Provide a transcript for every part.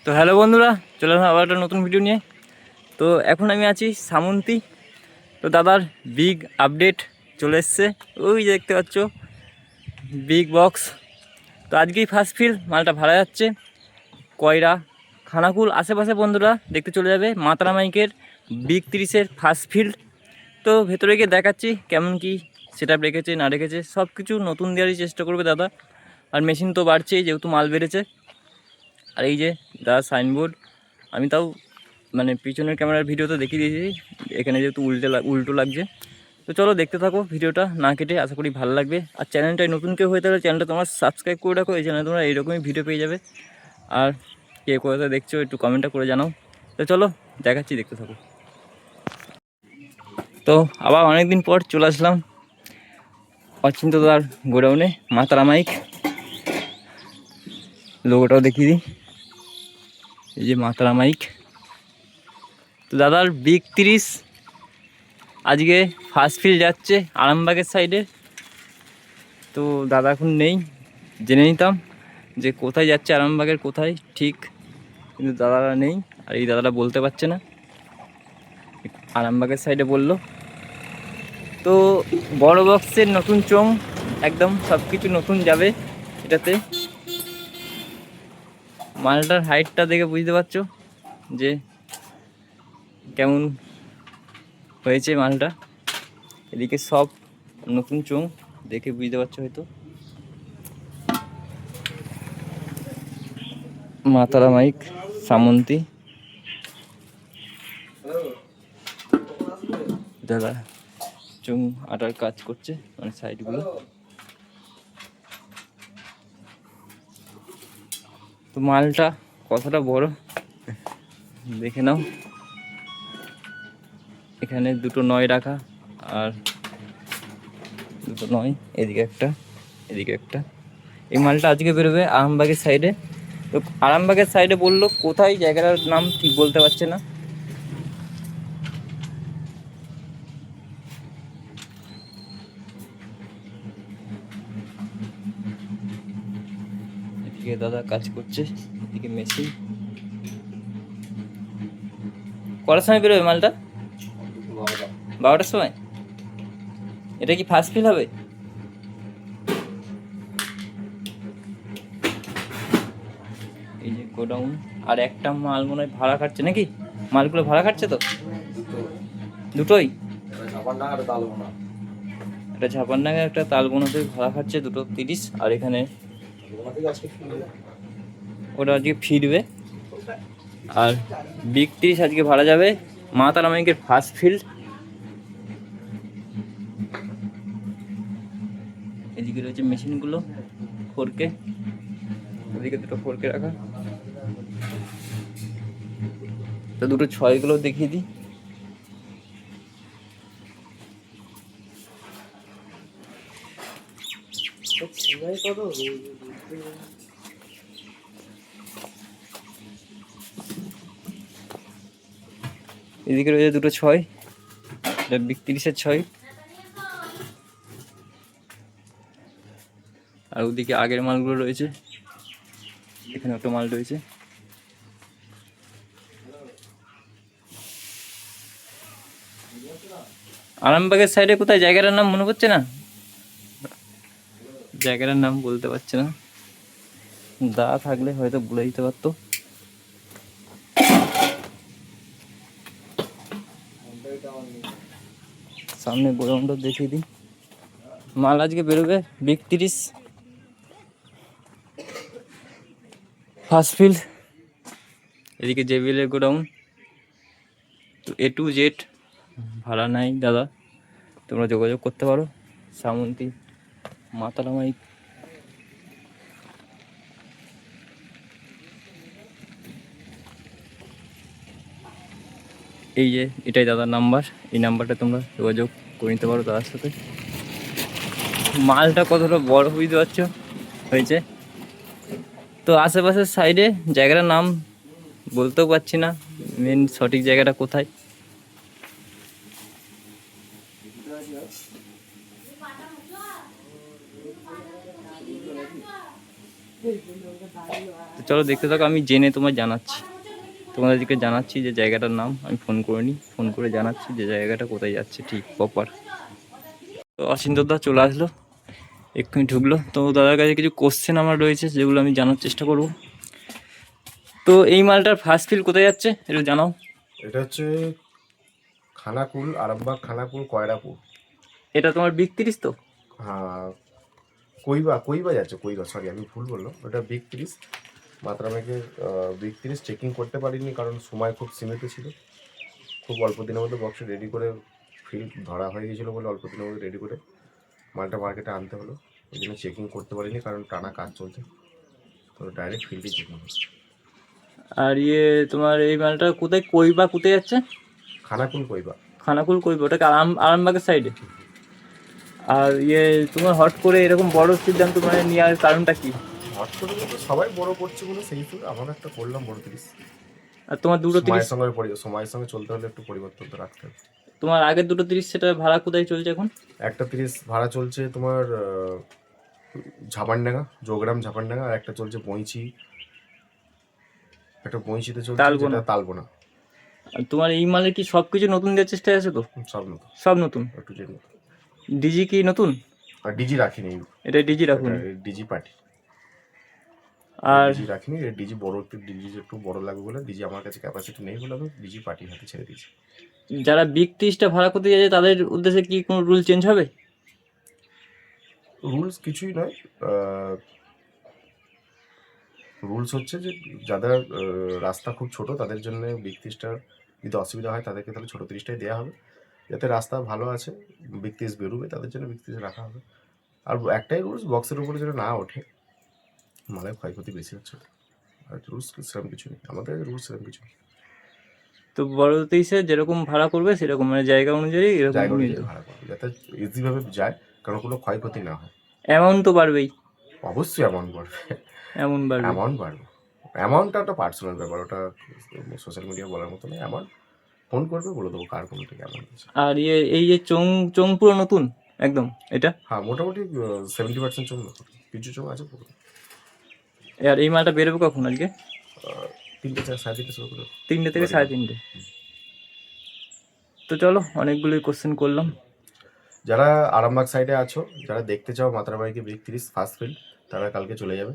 তো হ্যালো বন্ধুরা, চলে আসলাম আবার একটা নতুন ভিডিও নিয়ে। তো এখন আমি আছি সামন্তী। তো দাদার বিগ আপডেট চলে এসছে, ওই যে দেখতে পাচ্ছ বিগ বক্স। তো আজকেই ফার্স্ট ফিল মালটা ভাড়া যাচ্ছে কয়রা, খানাকুল আশেপাশে বন্ধুরা দেখতে চলে যাবে মাতারা মাইকের বিগ 30-এর ফার্স্ট ফিল্ড। তো ভেতরে গিয়ে দেখাচ্ছি কেমন কি সেট আপ রেখেছে না রেখেছে, সব কিছু নতুন দেওয়ারই চেষ্টা করবে দাদা। আর মেশিন তো বাড়ছেই যেহেতু মাল বেড়েছে। আর এই যে দাদা সাইনবোর্ড, আমি তাও মানে পিছনের ক্যামেরার ভিডিওতে দেখিয়ে দিয়েছি, এখানে যেহেতু উল্টো লাগছে। তো চলো দেখতে থাকো ভিডিওটা না কেটে, আশা করি ভালো লাগবে। আর চ্যানেলটায় নতুন কেউ হয়ে থাকলে চ্যানেলটা তোমার সাবস্ক্রাইব করে রাখো, এই চ্যানেলে তোমরা এইরকমই ভিডিও পেয়ে যাবে। আর কে কোথায় দেখছো একটু কমেন্টটা করে জানাও। তো চলো দেখাচ্ছি, দেখতে থাকো। তো আবার অনেকদিন পর চলে আসলাম অচিন্তদার গোডাউনে, মাতারা মাইক। লোগোটাও দেখিয়ে দিই, এই যে মাতারা মাইক। তো দাদার বিগ 30 আজকে ফার্স্ট ফিল যাচ্ছে আরামবাগের সাইডে। তো দাদা এখন নেই, জেনে নিতাম যে কোথায় যাচ্ছে, আরামবাগের কোথায় ঠিক, কিন্তু দাদারা নেই। আর এই দাদাটা বলতে পারছে না, আরামবাগের সাইডে বললো। তো বড় বক্সের নতুন চোং, একদম সব কিছু নতুন যাবে এটাতে। মালটার হাইটটা দেখে বুঝতে পারছো যে কেমন হয়েছে মালটা। এদিকে সব নতুন চোং দেখে বুঝতে পারছো হয়তো। মাতারা মাইক সামন্তী দাদা চুং আটার কাজ করছে, মানে সাইডগুলো। তো মালটা কতটা বড় দেখে নাও, এখানে দুটো নয় রাখা, আর দুটো নয়, এদিকে একটা এদিকে একটা। এই মালটা আজকে বেরোবে আরামবাগের সাইডে। তো আরামবাগের সাইডে বললো, কোথায় জায়গাটার নাম ঠিক বলতে পারছে না। এদিকে দাদা কাজ করছে, এদিকে মেশিন। কটার সময় বেরোবে মালটা? 12টার সময়। এটা কি ফার্স্ট ফিল হবে? এই যে গোডাউন, আর একটা মাল মনে হয় ভাড়া খাটছে নাকি, মালগুলো ভাড়া খাটছে তো দুটোই। একটা ঝাপানডাঙ্গা একটা তালবোনাতে ভাড়া খাটছে, দুটো 30। আর এখানে ওটা আজকে ফিরবে। আর বিগ 30 আজকে ভাড়া যাবে মা তারা মাইকের ফার্স্ট ফিল্ড। এদিকে রয়েছে মেশিনগুলো 4K, এদিকে দুটো 4K রাখা। তো দুটো 6গুলো দেখিয়ে দিই। এদিকে রয়েছে দুটো 6, এটা বিগ 30-এর 6। আর ওদিকে আগের মালগুলো রয়েছে, এখানে একটা মাল রয়েছে। আরামবাগের সাইডে কোথায় জায়গাটার নাম মনে পড়ছে না, জায়গাটার নাম বলতে পারছে না। দা থাকলে হয়তো বলে দিতে পারতো। সামনে গোডাউনটা দেখিয়ে দিই। মাল আজকে বেরোবে বিগ 30 ফার্স্ট ফিল্ড। এদিকে জেবিএলের গোডাউন। তো A to Z ভাড়া নাই দাদা, তোমরা যোগাযোগ করতে পারো সামন্তী মাতারা মাইক। এই যে এটাই দাদার নাম্বার, এই নাম্বারটা তোমরা যোগাযোগ করে নিতে পারো দাদার সাথে। মালটা কতটা বড় বুঝতে পারছো হয়েছে। তো আশেপাশের সাইডে জায়গাটার নাম বলতেও পারছি না, মেন সঠিক জায়গাটা কোথায়। তো চলো দেখতে থাকো, আমি জেনে তোমার জানাচ্ছি, তোমাদেরকে জানাচ্ছি যে জায়গাটার নাম। আমি ফোন করে নিই, ফোন করে জানাচ্ছি যে জায়গাটা কোথায় যাচ্ছে ঠিক প্রপার। তো অচিন্তদা চলে আসলো, এক্ষুনি ঢুকলো। তো দাদার কাছে কিছু কোশ্চেন আমার রয়েছে যেগুলো আমি জানার চেষ্টা করব। তো এই মালটার ফার্স্ট ফিল কোথায় যাচ্ছে একটু জানাও। এটা হচ্ছে খানাকুল, আরামবাগ, খানাকুল, কয়রাপুর। এটা তোমার বিগ 30 তো? হ্যাঁ, কইবা যাচ্ছে, কইবা, সরি আমি ভুল বললাম, ওটা বিগ 30। মাত্রামেকে বিগ 30 চেকিং করতে পারিনি কারণ সময় খুব সীমিত ছিল। খুব অল্প দিনের মধ্যে বক্সে রেডি করে ফিল্ড ধরা হয়ে গিয়েছিলো বলে অল্প দিনের মধ্যে রেডি করে মালটা মার্কেটে আনতে হলো। ওই জন্য চেকিং করতে পারিনি কারণ টানা কাজ চলছে, তো ডাইরেক্ট ফিল্ডে চেকিং হচ্ছে। আর তোমার এই মালটা কোথায়, কইবা কোথায় যাচ্ছে? খানাকুল কইবা। খানাকুল কইবা, ওটাকে আরামবাগের সাইডে। আর তোমার হট করে এরকম বড় সিদ্ধান্ত মানে নেওয়ার কারণটা কি? হট করে বলতে সবাই বড় করছে বলে সেই হিসেবে আমার একটা করলাম বড় 30। আর তোমার দুটো 30, সময়ের সঙ্গে চলতে হলে একটু পরিবর্তন তো রাখতে হবে। তোমার আগের দুটো 30 সেটা ভাড়া কোথায় চলছে এখন? একটা 30 ভাড়া চলছে তোমার ঝাপানডাঙ্গা, যোগগ্রাম ঝাপানডাঙ্গা, আর একটা চলছে বইচি, একটা বইচিতে চলছে যেটা তালবোনা। আর তোমার এই মালে কি সব কিছু নতুন দেওয়ার চেষ্টা আছে তো? সব নতুন, সব নতুন। একটু যে নতুন। ডিজি কি নতুন? আর ডিজি রাখিনি, এটা ডিজি রাখুন, ডিজি পার্টি। আর ডিজি রাখিনি, ডিজি বড়, একটু বড় লাগবে বলে, ডিজি আমার কাছে ক্যাপাসিটি নেই বলে আমি ডিজি পার্টির হাতে ছেড়ে দিয়েছি। যারা বিগ 30টা ভাড়া করতে যাচ্ছে তাদের উদ্দেশ্যে কি কোনো রুল চেঞ্জ হবে? রুলস কিছুই নয়, রুলস হচ্ছে যে যাদের রাস্তা খুব ছোট তাদের জন্য বিগ 30টার যদি অসুবিধা হয় তাদেরকে তাহলে ছোটো 30টাই দেওয়া হবে। যাতে রাস্তা ভালো আছে, বিগ 30 বেরোবে, তাদের জন্য বিগ 30 রাখা হবে। আর একটাই রুলস, বক্সের উপরে যেন না ওঠে, মালের ক্ষয়ক্ষতি বেশি হচ্ছে। আর রুলস সেরকম কিছু নেই, আমাদের রুলস সেরকম কিছু নেই। তো বড় 30-এ যেরকম ভাড়া করবে সেরকম মানে জায়গা অনুযায়ী জায়গা অনুযায়ী ভাড়া করবে, যাতে ইজিভাবে যায়, কারণ কোনো ক্ষয়ক্ষতি না হয়। অ্যামাউন্ট তো বাড়বেই, অবশ্যই অ্যামাউন্ট বাড়বে, অ্যামাউন্ট বাড়বে। অ্যামাউন্টটা একটা পার্সোনাল ব্যাপার, ওটা সোশ্যাল মিডিয়া বলার মতো নয়। অ্যামাউন্ট ফোন করবে, বলে দেবো কার কোন থেকে অ্যামাউন্ট আছে। আর এই যে চোং পুরো নতুন একদম এটা? হ্যাঁ, মোটামুটি 70% চোখ নতুন, কিছু চোখ আছে পুরো। আর এই মালটা বেরোবে কখন আজকে? 3টে 3:30 শুরু করে 3টে থেকে 3:30। তো চলো, অনেকগুলোই কোশ্চেন করলাম। যারা আরামবাগ সাইডে আছো, যারা দেখতে চাও মাত্রাবাড়িকে বিগ 30 ফার্স্ট ফিল্ড, তারা কালকে চলে যাবে।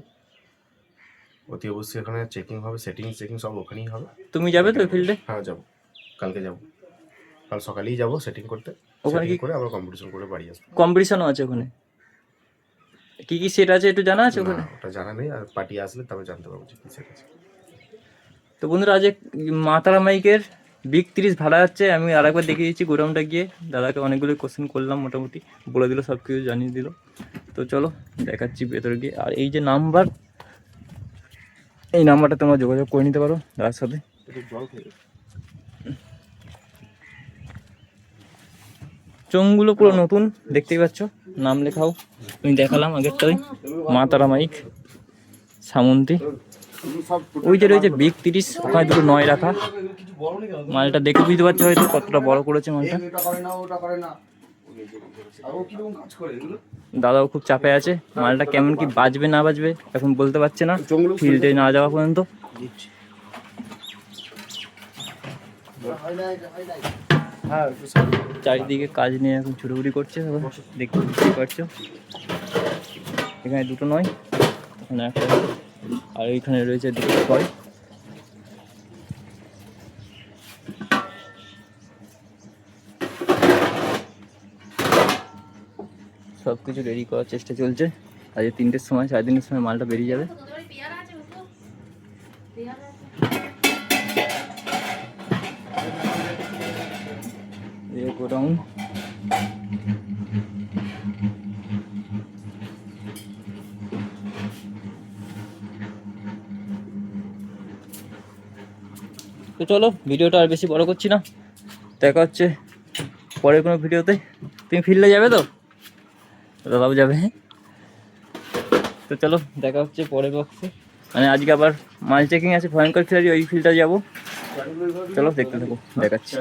অতি অবশ্যই এখানে চেকিং হবে, চেকিং সব ওখানেই হবে। তুমি যাবে তো ফিল্ডে? হ্যাঁ যাবো, কালকে যাবো, কাল সকালেই যাবো সেটিং করতে। ওখানে কি করে আবার কম্পিটিশন করে বাড়ি আসবো। কম্পিটিশনও আছে ওখানে? কি কি সেট আছে একটু জানা আছে ওখানে? ওটা জানা নেই, আর পার্টি আসলে তবে জানতে পারবো যে কি সেট আছে। তো বন্ধুরা, আজ মাতারা মাইকের বিগ 30 ভাড়া যাচ্ছে। আমি আরেকবার দেখিয়ে দিচ্ছি গোডাউনটা গিয়ে, দাদাকে অনেকগুলো কোশ্চেন করলাম, মোটামুটি বলে দিল, সব কিছু জানিয়ে দিল। তো চলো দেখাচ্ছি ভেতরে গিয়ে। আর এই যে নাম্বার, এই নাম্বারটা তোমরা যোগাযোগ করে নিতে পারো দাদার সাথে। চোঙগুলো পুরো নতুন দেখতেই পাচ্ছ, নাম লেখাও তুমি দেখালাম আগেরটাই, মাতারা মাইক সামন্তী। ওই যে রয়েছে বিগ 30, ওখানে দুটো 9 রাখা। মালটা দেখে বুঝতে পারছো হয়তো কতটা বড় করেছে মালটা। দাদাও খুব চাপে আছে, মালটা কেমন কি বাজবে না বাজবে এখন বলতে পারছে না, ফিল্ডে না যাওয়া পর্যন্ত। চারিদিকে কাজ নিয়ে এখন ছুটোছুটি করছে, দেখতে বুঝতে পারছো। এখানে দুটো 9, এখানে একটা, আর এইখানে রয়েছে দুটো 6। সব কিছু রেডি করার চেষ্টা চলছে। আজ 3টের সময়, 3:30-এর সময় মালটা বেরিয়ে যাবে। গোডাউন তো চলো, ভিডিওটা আর বেশি বড় করছি না, দেখা হচ্ছে পরের কোনো ভিডিওতে। তুমি ফিল্ডে যাবে তো? দাদাও যাবে। তো চলো দেখা হচ্ছে পরের বক্সে, মানে আজকে আবার মাল চেকিং আছে ভয়ঙ্কর ফিল্ডে, ওই ফিল্ডটা যাবো। চলো দেখতে থাকো, দেখাচ্ছি।